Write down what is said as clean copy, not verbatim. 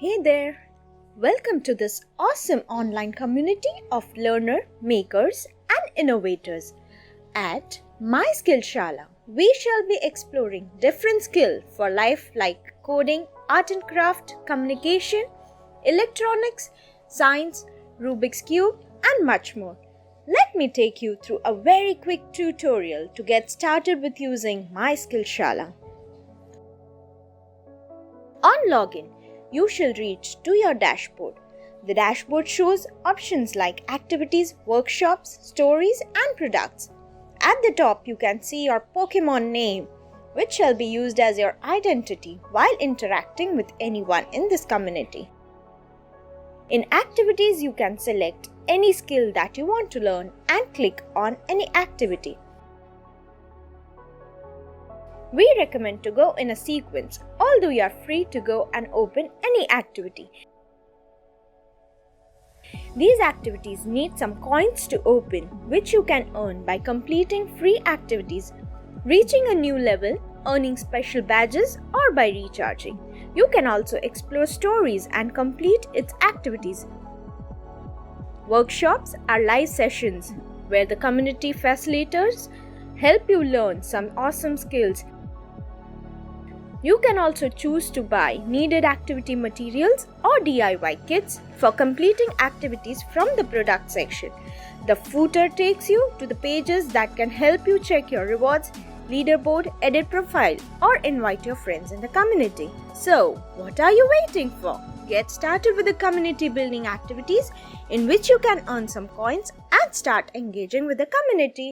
Hey there! Welcome to this awesome online community of learner, makers and innovators. At MySkillShaala, we shall be exploring different skills for life like coding, art and craft, communication, electronics, science, Rubik's Cube and much more. Let me take you through a very quick tutorial to get started with using MySkillShaala. On login, you shall reach to your dashboard. The dashboard shows options like activities, workshops, stories and products. At the top you can see your Pokemon name, which shall be used as your identity while interacting with anyone in this community. In activities you can select any skill that you want to learn and click on any activity. We recommend to go in a sequence, although you are free to go and open any activity. These activities need some coins to open, which you can earn by completing free activities, reaching a new level, earning special badges, or by recharging. You can also explore stories and complete its activities. Workshops are live sessions where the community facilitators help you learn some awesome skills. You can also choose to buy needed activity materials or DIY kits for completing activities from the product section. The footer takes you to the pages that can help you check your rewards, leaderboard, edit profile, or invite your friends in the community. So, what are you waiting for? Get started with the community building activities in which you can earn some coins and start engaging with the community.